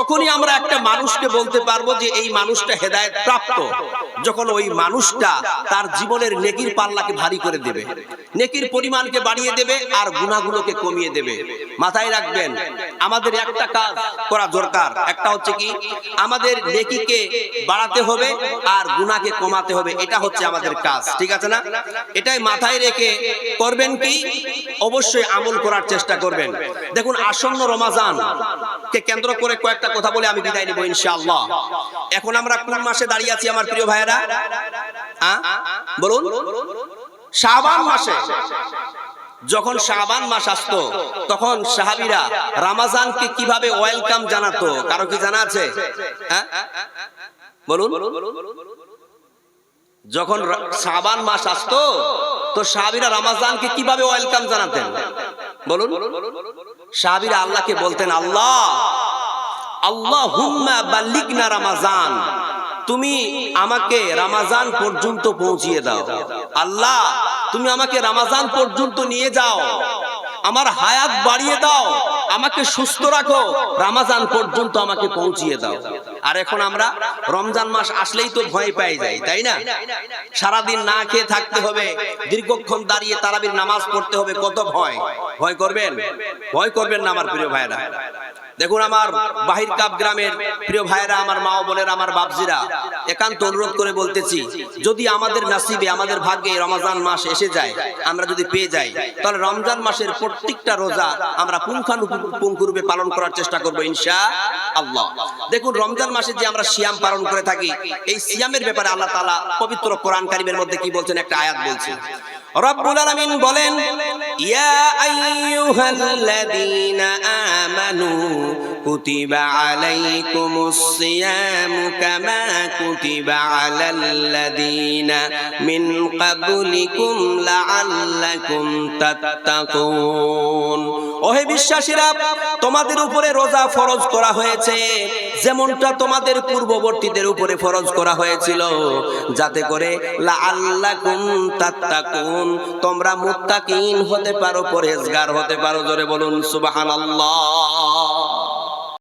তখনই আমরা একটা মানুষকে বলতে পারবো যে এই মানুষটা হেদায়েত প্রাপ্ত, যখন ওই মানুষটা তার জীবনের নেকির পাল্লাকে ভারী করে দেবে, নেকির পরিমাণকে বাড়িয়ে দেবে আর গুনাহগুলোকে কমিয়ে দেবে। মাথায় রাখবেন, আমাদের একটা কাজ করা দরকার, একটা হচ্ছে কি আমাদের নেকিকে বাড়াতে হবে আর গুনাহকে কমাতে হবে, এটা হচ্ছে আমাদের কাজ, ঠিক আছে না? এটাই মাথায় রেখে করবেন কি, অবশ্যই আমল করার চেষ্টা করবেন। দেখুন, আসন্ন রমাজান কে কেন্দ্র করে কয়েকটা কথা বলে আমি বিদায় নিব ইনশাআল্লাহ। এখন আমরা কোন মাসে দাঁড়িয়ে আছি আমার প্রিয় ভাইয়েরা? বলুন, শাবান মাসে। যখন শাবান মাস আসতো তখন সাহাবীরা রমজানকে কিভাবে ওয়েলকাম জানাতো, কারো কি জানা আছে? বলুন, যখন শাবান মাস আসতো তো সাহাবীরা রমজানকে কিভাবে ওয়েলকাম জানাতেন? বলুন, সাহাবীরা আল্লাহকে বলতেন, আল্লাহ আল্লাহুম্মা বাল্লিগনা রমাজান, তুমি আমাকে রমাজান পর্যন্ত পৌঁছিয়ে দাও। আল্লাহ, তুমি আমাকে রমাজান পর্যন্ত নিয়ে যাও, আমার হায়াত বাড়িয়ে দাও, আমাকে সুস্থ রাখো, রমাজান পর্যন্ত আমাকে পৌঁছিয়ে দাও। আর এখন আমরা রমজান মাস আসলেই তো ভয় পেয়ে যাই, তাই না? সারাদিন না খেয়ে থাকতে হবে, দীর্ঘক্ষণ দাঁড়িয়ে তারাবির নামাজ পড়তে হবে, কত ভয়। ভয় করবেন? ভয় করবেন না আমার প্রিয় ভাইরা। দেখুন, আমার বাহির কাপ গ্রামের প্রিয় ভাইরা, আমার মা ও বোনেরা, আমার বাপজিরা, একান্ত অনুরোধ করে বলতেছি, যদি আমাদের নসিবে, আমাদের ভাগ্যে রমজান মাস এসে যায়, আমরা যদি পেয়ে যাই, তাহলে রমজান মাসের প্রত্যেকটা রোজা আমরা পুঙ্খানুপুঙ্খরূপে পালন করার চেষ্টা করবো ইনশাআল্লাহ। দেখুন, রমজান মাসে যে আমরা সিয়াম পালন করে থাকি, এই সিয়ামের ব্যাপারে আল্লাহ তাআলা পবিত্র কোরআন কারীমের মধ্যে কি বলছেন, একটা আয়াত বলছেন। রব্বুল আলামিন বলেন, ইয়া আইয়ুহাল্লাযীনা আমানু কুতিবা আলাইকুমুস সিয়ামু কামা কুতিবা আলাল্লাযীনা মিন ক্বাবলিকুম লাআল্লাকুম তাত্তাকুন। ওহে বিশ্বাসীরা, তোমাদের উপরে রোজা ফরজ করা হয়েছে যেমনটা তোমাদের পূর্ববর্তীদের উপরে ফরজ করা হয়েছিল, যাতে করে লাআল্লাকুম তাত্তাকুন, তোমরা মুত্তাকিন হতে পারো, পরহেজগার হতে পারো। জোরে বলুন সুবহানাল্লাহ।